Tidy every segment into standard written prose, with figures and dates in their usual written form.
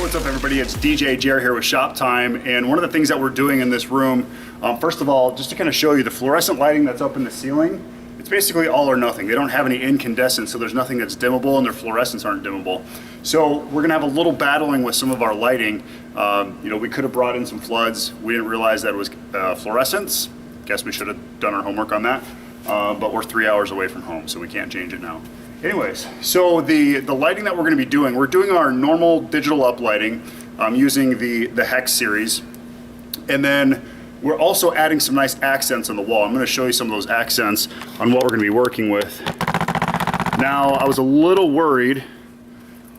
what's up everybody? It's DJ Jer here with Shop Time, and one of the things that we're doing in this room, first of all, just to kind of show you the fluorescent lighting that's up in the ceiling, it's basically all or nothing. They don't have any incandescent, so there's nothing that's dimmable, and their fluorescents aren't dimmable. So we're gonna have a little battling with some of our lighting. You know, we could have brought in some floods. We didn't realize that it was fluorescents. Guess we should have done our homework on that. But we're 3 hours away from home, so we can't change it now. Anyways, so the lighting that we're going to be doing, we're doing our normal digital uplighting using the Hex series, and then we're also adding some nice accents on the wall. I'm going to show you some of those accents on what we're going to be working with. Now, I was a little worried.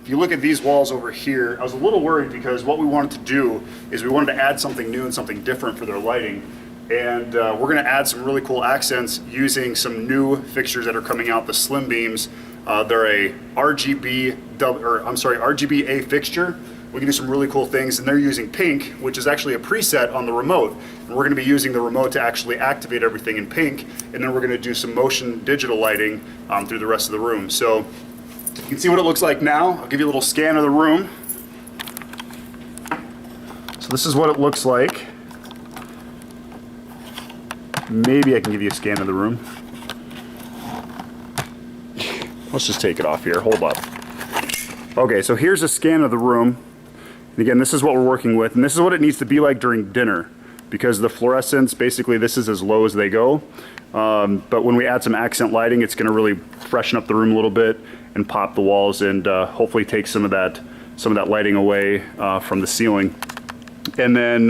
If you look at these walls over here, I was a little worried because what we wanted to do is we wanted to add something new and something different for their lighting. And we're going to add some really cool accents using some new fixtures that are coming out, the Slim Beams. They're a RGBA fixture. We can do some really cool things, and they're using pink, which is actually a preset on the remote. And we're going to be using the remote to actually activate everything in pink, and then we're going to do some motion digital lighting through the rest of the room. So you can see what it looks like now. I'll give you a little scan of the room. So this is what it looks like. Maybe I can give you a scan of the room. Let's just take it off here, hold up. Okay, so here's a scan of the room. And again, this is what we're working with, and this is what it needs to be like during dinner, because the fluorescents, basically this is as low as they go. But when we add some accent lighting, it's gonna really freshen up the room a little bit and pop the walls, and hopefully take some of that lighting away from the ceiling. And then,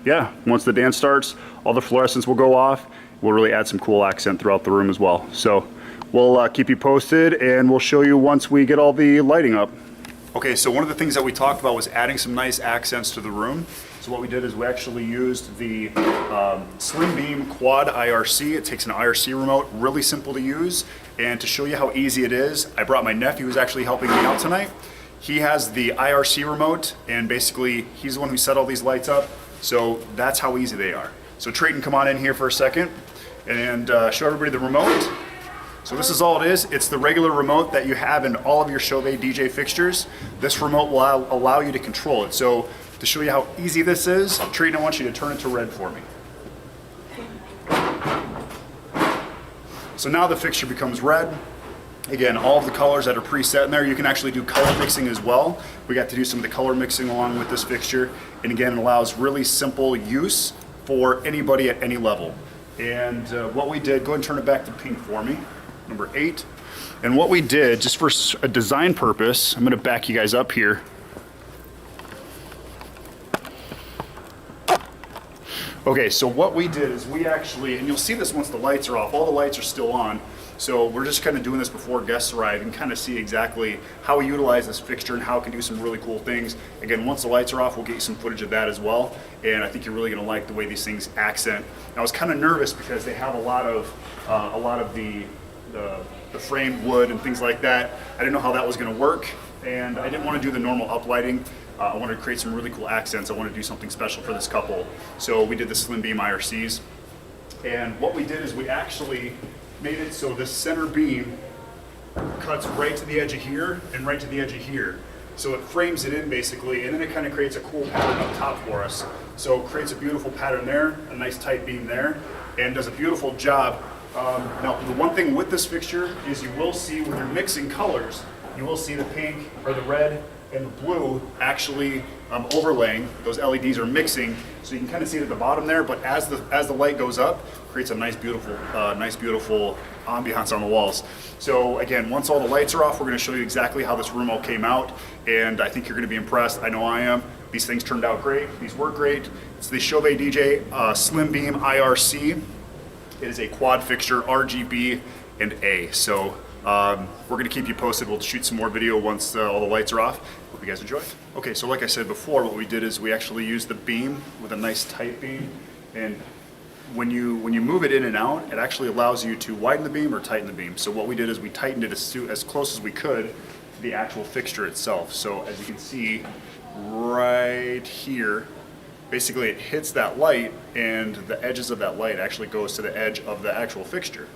yeah, once the dance starts, all the fluorescents will go off. We'll really add some cool accent throughout the room as well. So we'll keep you posted, and we'll show you once we get all the lighting up. Okay, so one of the things that we talked about was adding some nice accents to the room. So what we did is we actually used the Slim Beam Quad IRC. It takes an IRC remote, really simple to use. And to show you how easy it is, I brought my nephew who's actually helping me out tonight. He has the IRC remote, and basically he's the one who set all these lights up. So that's how easy they are. So Trayton, come on in here for a second and show everybody the remote. So this is all it is. It's the regular remote that you have in all of your Chauvet DJ fixtures. This remote will allow you to control it. So to show you how easy this is, Trayton, I want you to turn it to red for me. So now the fixture becomes red. Again, all of the colors that are preset in there, you can actually do color mixing as well. We got to do some of the color mixing along with this fixture. And again, it allows really simple use for anybody at any level. And what we did, go ahead and turn it back to pink for me, number 8. And what we did, just for a design purpose, I'm gonna back you guys up here. Okay, so what we did is we actually, and you'll see this once the lights are off, all the lights are still on. So we're just kind of doing this before guests arrive and kind of see exactly how we utilize this fixture and how it can do some really cool things. Again, once the lights are off, we'll get you some footage of that as well. And I think you're really going to like the way these things accent. I was kind of nervous because they have a lot of the framed wood and things like that. I didn't know how that was going to work, and I didn't want to do the normal uplighting. I wanted to create some really cool accents. I wanted to do something special for this couple. So we did the Slim Beam IRCs. And what we did is we actually made it so this center beam cuts right to the edge of here and right to the edge of here. So it frames it in basically, and then it kind of creates a cool pattern up top for us. So it creates a beautiful pattern there, a nice tight beam there, and does a beautiful job. Now, the one thing with this fixture is you will see when you're mixing colors, you will see the pink or the red and the blue actually overlaying. Those LEDs are mixing, so you can kind of see it at the bottom there, but as the light goes up, creates a nice beautiful ambiance on the walls. So again, once all the lights are off, we're going to show you exactly how this remote came out, and I think you're going to be impressed. I know I am. These things turned out great. These work great. It's the Chauvet DJ SLim Beam IRC. It is a quad fixture, RGB and A. So we're going to keep you posted. We'll shoot some more video once all the lights are off. Hope you guys enjoy. Okay, so like I said before, what we did is we actually used the beam with a nice tight beam, and when you move it in and out, it actually allows you to widen the beam or tighten the beam. So what we did is we tightened it as close as we could to the actual fixture itself. So as you can see right here, basically it hits that light, and the edges of that light actually goes to the edge of the actual fixture.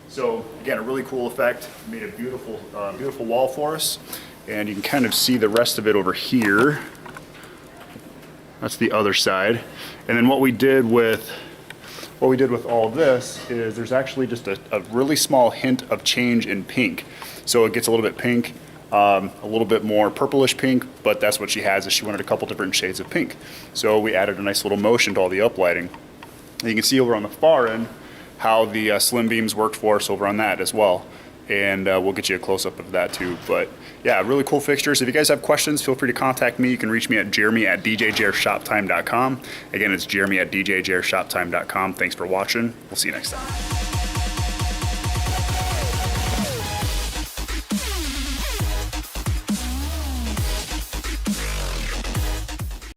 So again, a really cool effect. Made a beautiful, beautiful wall for us, and you can kind of see the rest of it over here. That's the other side. And then what we did with all of this is there's actually just a really small hint of change in pink. So it gets a little bit pink, a little bit more purplish pink, but that's what she has, is she wanted a couple different shades of pink. So we added a nice little motion to all the uplighting. And you can see over on the far end how the Slim Beams worked for us over on that as well. And we'll get you a close-up of that too. But yeah, really cool fixtures. If you guys have questions, feel free to contact me. You can reach me at jeremy@djjershoptime.com. Again, it's jeremy@djjershoptime.com. Thanks for watching. We'll see you next time.